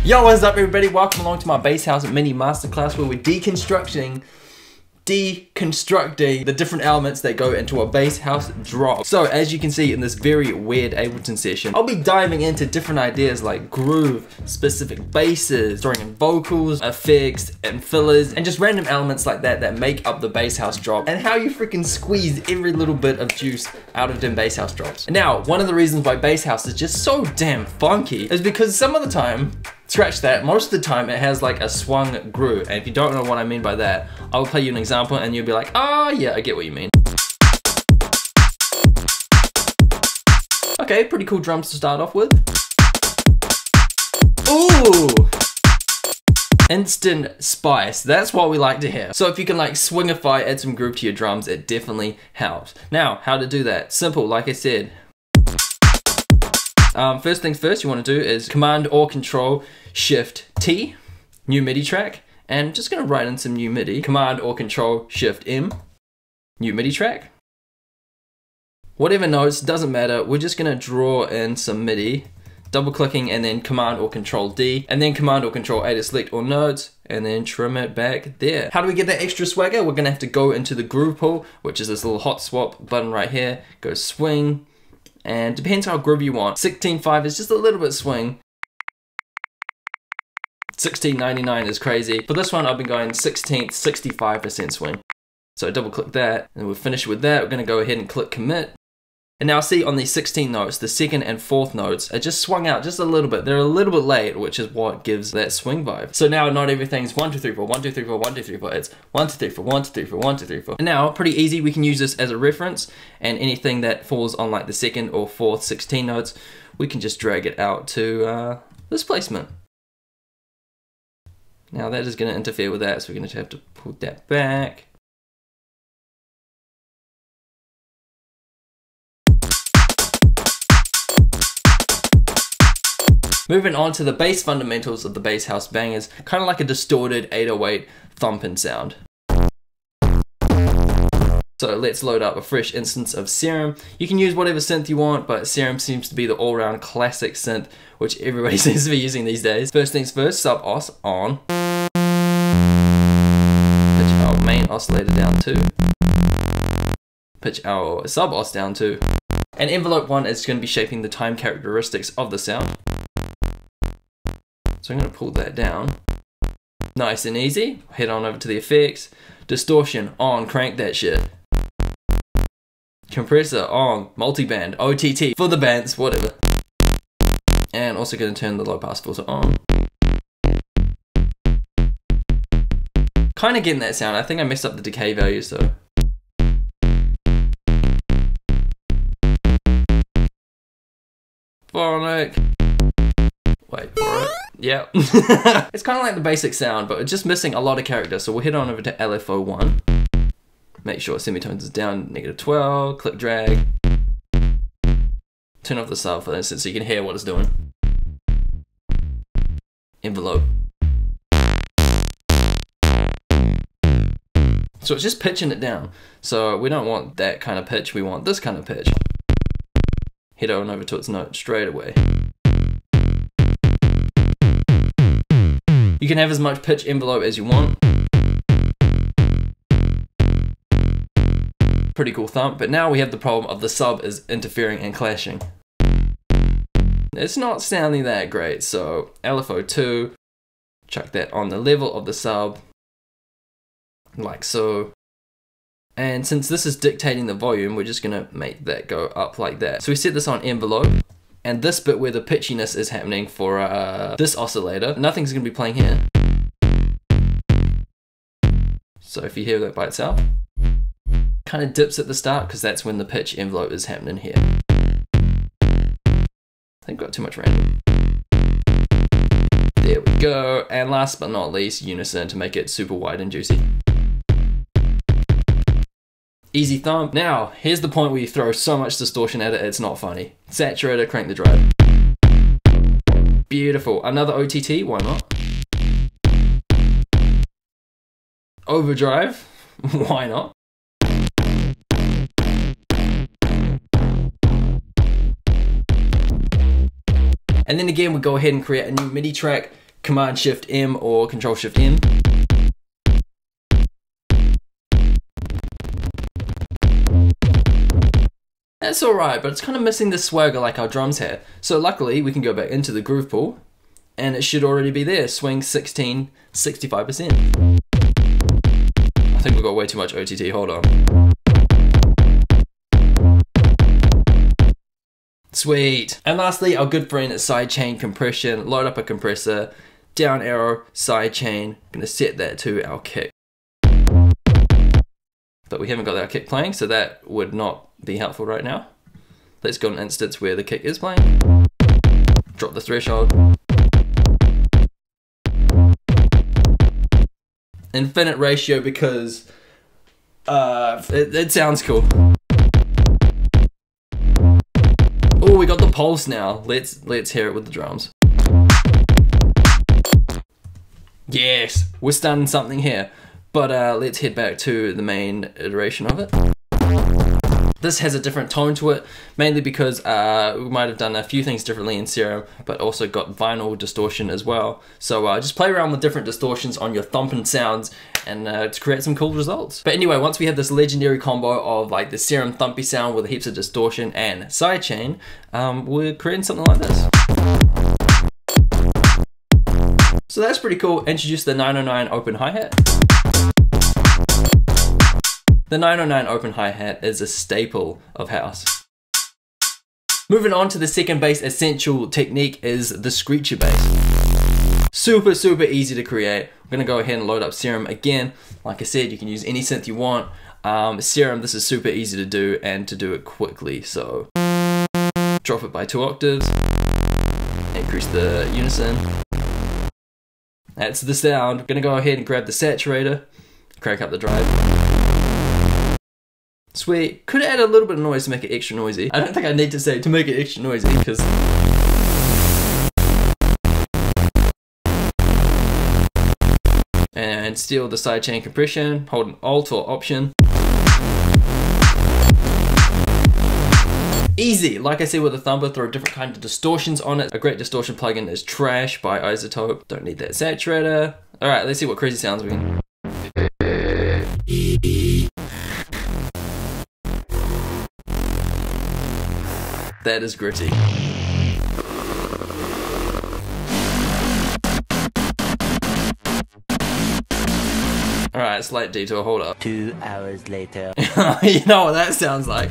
Yo, what's up everybody? Welcome along to my bass house mini masterclass where we're deconstructing the different elements that go into a bass house drop. So as you can see in this very weird Ableton session, I'll be diving into different ideas like groove, specific basses, throwing in vocals, effects, and fillers, and just random elements like that that make up the bass house drop, and how you freaking squeeze every little bit of juice out of them bass house drops. Now, one of the reasons why bass house is just so damn funky is because some of the time, scratch that, most of the time it has like a swung groove, and if you don't know what I mean by that, I'll play you an example and you'll be like, ah, yeah, I get what you mean. Okay, pretty cool drums to start off with. Ooh! Instant spice, that's what we like to hear. So if you can like swingify, add some groove to your drums, it definitely helps. Now, how to do that? Simple, like I said. First things first, you want to do is Command or Control Shift T, new MIDI track, and I'm just going to write in some new MIDI. Command or Control Shift M, new MIDI track. Whatever notes, doesn't matter, we're just going to draw in some MIDI, double clicking and then Command or Control D, and then Command or Control A to select all notes, and then trim it back there. How do we get that extra swagger? We're going to have to go into the groove pool, which is this little hot swap button right here, go swing, and depends how groovy you want. 16.5 is just a little bit swing. 16.99 is crazy. For this one, I've been going 16th, 65% swing. So double click that, and we'll finish with that. We're gonna go ahead and click commit. And now see on these 16 notes, the second and fourth notes are just swung out just a little bit. They're a little bit late, which is what gives that swing vibe. So now not everything's 1, 2, 3, 4, 1, 2, 3, 4, 1, 2, 3, 4. It's 1, 2, 3, 4, 1, 2, 3, 4, 1, 2, 3, 4. And now, pretty easy, we can use this as a reference, and anything that falls on like the second or fourth 16 notes, we can just drag it out to this placement. Now that is gonna interfere with that, so we're gonna have to put that back. Moving on to the bass fundamentals of the bass house bangers, kind of like a distorted 808 thumping sound. So let's load up a fresh instance of Serum. You can use whatever synth you want, but Serum seems to be the all-round classic synth, which everybody seems to be using these days. First things first, sub-os on. Pitch our main oscillator down to. Pitch our sub-os down to. And envelope 1 is going to be shaping the time characteristics of the sound. So I'm going to pull that down. Nice and easy. Head on over to the effects. Distortion on, crank that shit. Compressor on, multiband, OTT, for the bands, whatever. And also going to turn the low pass filter on. Kind of getting that sound. I think I messed up the decay values though. Phonic. Wait for it. Yep. It's kind of like the basic sound, but it's just missing a lot of character. So we'll head on over to LFO1. Make sure semitones is down, -12, click drag. Turn off the sub for instance so you can hear what it's doing. Envelope. So it's just pitching it down. So we don't want that kind of pitch, we want this kind of pitch. Head on over to its note straight away. You can have as much pitch envelope as you want. Pretty cool thump, but now we have the problem of the sub is interfering and clashing. It's not sounding that great, so LFO2, chuck that on the level of the sub, like so. And since this is dictating the volume, we're just gonna make that go up like that. So we set this on envelope. And this bit where the pitchiness is happening for this oscillator, nothing's going to be playing here. So if you hear that by itself, kind of dips at the start because that's when the pitch envelope is happening here. I think I've got too much random. There we go. And last but not least, unison to make it super wide and juicy. Easy thump. Now, here's the point where you throw so much distortion at it, it's not funny. Saturator, crank the drive. Beautiful. Another OTT, why not? Overdrive, why not? And then again, we go ahead and create a new MIDI track, Command Shift M or Control Shift M. That's alright, but it's kind of missing the swagger like our drums had. So luckily, we can go back into the groove pool, and it should already be there. Swing 16, 65%. I think we've got way too much OTT, hold on. Sweet. And lastly, our good friend sidechain compression. Load up a compressor, down arrow, sidechain. I'm gonna set that to our kick. But we haven't got our kick playing, so that would not be helpful right now. Let's go an instance where the kick is playing. Drop the threshold. Infinite ratio because it sounds cool. Oh, we got the pulse now. Let's hear it with the drums. Yes, we're starting something here. But let's head back to the main iteration of it. This has a different tone to it, mainly because we might have done a few things differently in Serum, but also got vinyl distortion as well. So just play around with different distortions on your thumping sounds and to create some cool results. But anyway, once we have this legendary combo of like the Serum thumpy sound with heaps of distortion and sidechain, we're creating something like this. So that's pretty cool. Introduce the 909 open hi-hat. The 909 open hi-hat is a staple of house. Moving on to the second bass essential technique is the screecher bass. Super easy to create. We're gonna go ahead and load up Serum again. Like I said, you can use any synth you want. Serum, this is super easy to do and to do it quickly. So drop it by 2 octaves, increase the unison. That's the sound. Gonna go ahead and grab the saturator, crank up the drive. Sweet. Could add a little bit of noise to make it extra noisy. I don't think I need to say to make it extra noisy because and steal the sidechain compression, hold an Alt or Option. Easy. Like I said with the thumper, throw different kind of distortions on it. A great distortion plugin is Trash by Isotope. Don't need that saturator. Alright, let's see what crazy sounds we can. That is gritty. Alright, slight detour, hold up. 2 hours later. You know what that sounds like.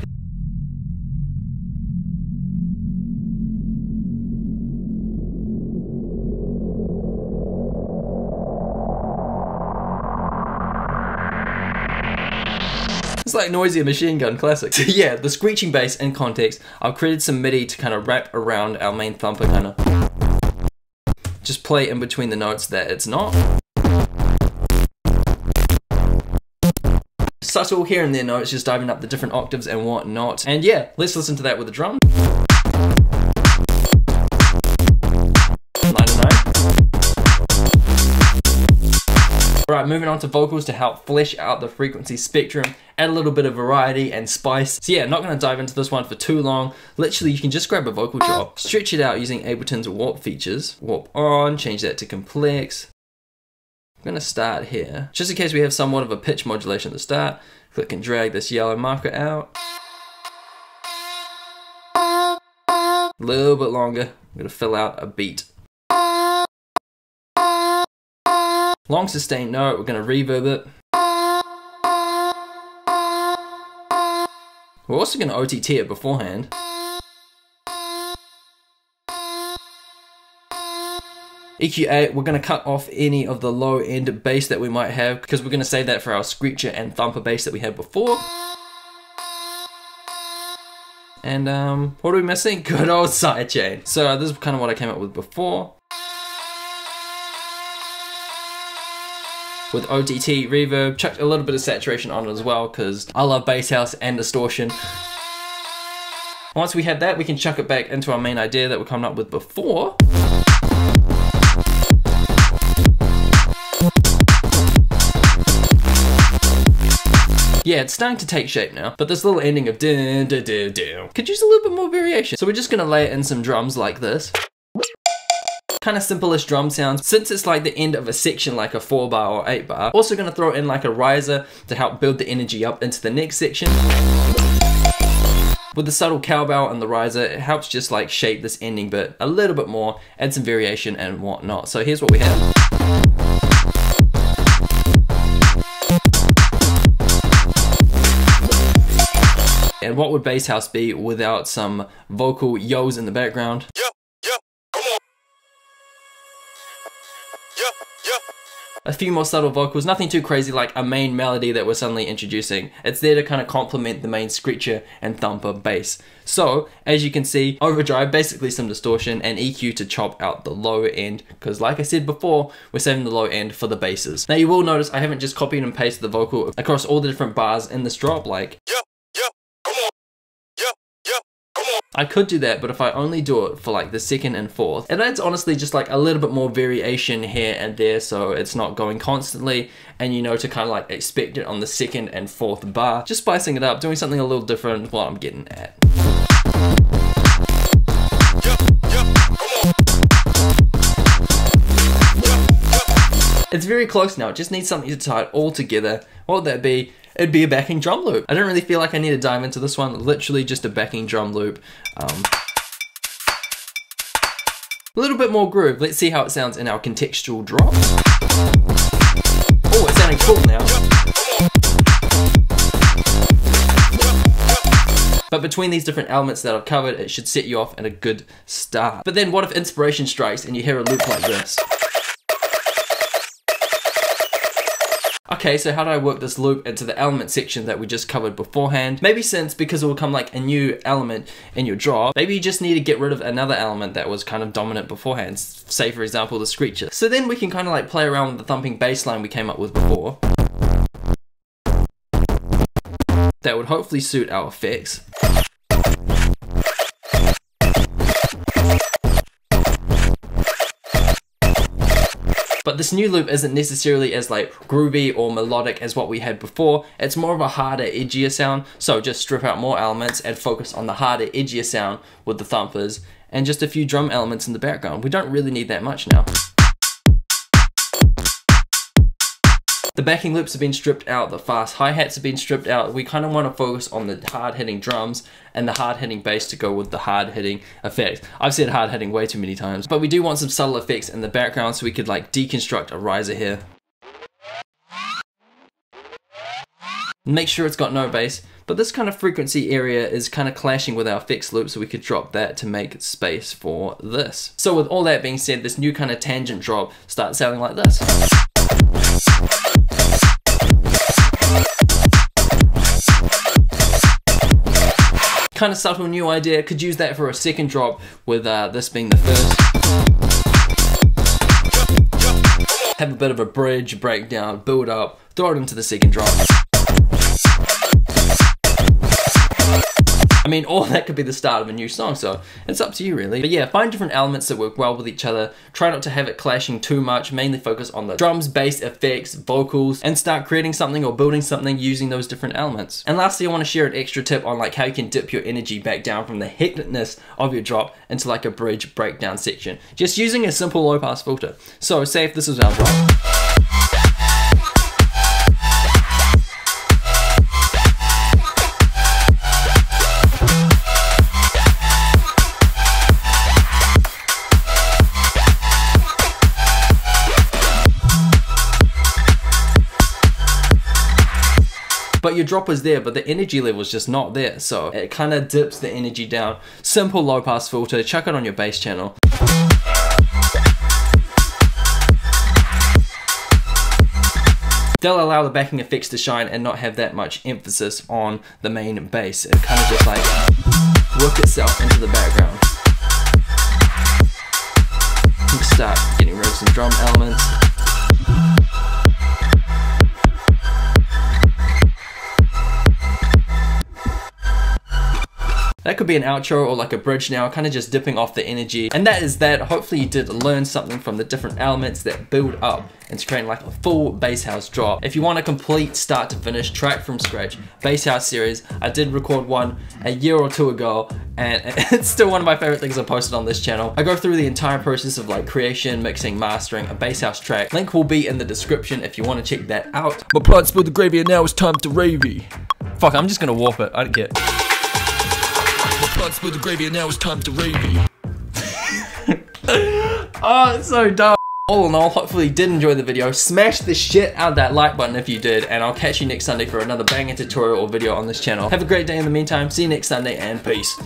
It's like Noisy Machine Gun Classic. So yeah, the screeching bass in context, I've created some MIDI to kind of wrap around our main thumper, kind of just play in between the notes that it's not. Subtle here and there notes, just diving up the different octaves and whatnot. And yeah, let's listen to that with the drum. 909. Alright, moving on to vocals to help flesh out the frequency spectrum, add a little bit of variety and spice. So yeah, not going to dive into this one for too long. Literally, you can just grab a vocal chop, stretch it out using Ableton's warp features. Warp on, change that to complex. I'm going to start here. Just in case we have somewhat of a pitch modulation at the start, click and drag this yellow marker out. A little bit longer. I'm going to fill out a beat. Long sustained note, we're going to reverb it. We're also going to OTT it beforehand. EQ8, we're going to cut off any of the low end bass that we might have because we're going to save that for our screecher and thumper bass that we had before. And what are we missing? Good old sidechain. So this is kind of what I came up with before. With OTT, reverb, chucked a little bit of saturation on it as well because I love bass house and distortion. Once we have that, we can chuck it back into our main idea that we're coming up with before. Yeah, it's starting to take shape now, but this little ending of dun dun dun dun could use a little bit more variation. So we're just gonna lay it in some drums like this. kind of simplest drum sounds. Since it's like the end of a section, like a 4-bar or 8-bar, also going to throw in like a riser to help build the energy up into the next section. With the subtle cowbell and the riser, it helps just like shape this ending bit a little bit more, add some variation and whatnot. So here's what we have. And what would bass house be without some vocal yos in the background? Come on. A few more subtle vocals, nothing too crazy like a main melody that we're suddenly introducing. It's there to kind of complement the main screecher and thumper bass. So, as you can see, overdrive, basically some distortion, and EQ to chop out the low end, because like I said before, we're saving the low end for the basses. Now you will notice I haven't just copied and pasted the vocal across all the different bars in this drop, like I could do that, but if I only do it for like the second and fourth, it adds honestly just like a little bit more variation here and there, so it's not going constantly, and you know to kind of like expect it on the second and fourth bar. Just spicing it up, doing something a little different, what I'm getting at. It's very close now, it just needs something to tie it all together. What would that be? It'd be a backing drum loop. I don't really feel like I need to dive into this one, literally just a backing drum loop. A little bit more groove. Let's see how it sounds in our contextual drop. Oh, it's sounding cool now. But between these different elements that I've covered, it should set you off at a good start. But then what if inspiration strikes and you hear a loop like this? Okay, so how do I work this loop into the element section that we just covered beforehand? Maybe because it will come like a new element in your drop, maybe you just need to get rid of another element that was kind of dominant beforehand, say for example the screecher. So then we can kind of like play around with the thumping bass line we came up with before. That would hopefully suit our effects. But this new loop isn't necessarily as like groovy or melodic as what we had before. It's more of a harder, edgier sound. So just strip out more elements and focus on the harder, edgier sound with the thumpers and just a few drum elements in the background. We don't really need that much now. The backing loops have been stripped out, the fast hi-hats have been stripped out. We kind of want to focus on the hard-hitting drums and the hard-hitting bass to go with the hard-hitting effects. I've said hard-hitting way too many times, but we do want some subtle effects in the background so we could like deconstruct a riser here. Make sure it's got no bass, but this kind of frequency area is kind of clashing with our effects loop, so we could drop that to make space for this. So with all that being said, this new kind of tangent drop starts sounding like this. Kind of subtle new idea, could use that for a second drop with this being the first. Have a bit of a bridge, breakdown, build up, throw it into the second drop. I mean, all that could be the start of a new song, so it's up to you really. But yeah, find different elements that work well with each other. Try not to have it clashing too much. Mainly focus on the drums, bass, effects, vocals, and start creating something or building something using those different elements. And lastly, I want to share an extra tip on like how you can dip your energy back down from the hecticness of your drop into like a bridge breakdown section. Just using a simple low pass filter. So say if this is our drop. But your drop was there, but the energy level is just not there. So it kind of dips the energy down. Simple low pass filter, chuck it on your bass channel. They'll allow the backing effects to shine and not have that much emphasis on the main bass. It kind of just like work itself into the background. You can start getting rid of some drum elements. That could be an outro or like a bridge now, kind of just dipping off the energy. And that is that. Hopefully you did learn something from the different elements that build up into creating like a full bass house drop. If you want a complete start to finish track from scratch bass house series, I did record one a year or two ago, and it's still one of my favorite things I posted on this channel. I go through the entire process of like creation, mixing, mastering a bass house track. Link will be in the description if you want to check that out. My plants spilled the gravy and now it's time to ravey. Fuck, I'm just gonna warp it, I don't care. My plants spilled the gravy and now it's time to ravey. Oh, it's so dumb. All in all, hopefully you did enjoy the video. Smash the shit out of that like button if you did, and I'll catch you next Sunday for another banging tutorial or video on this channel. Have a great day in the meantime. See you next Sunday, and peace.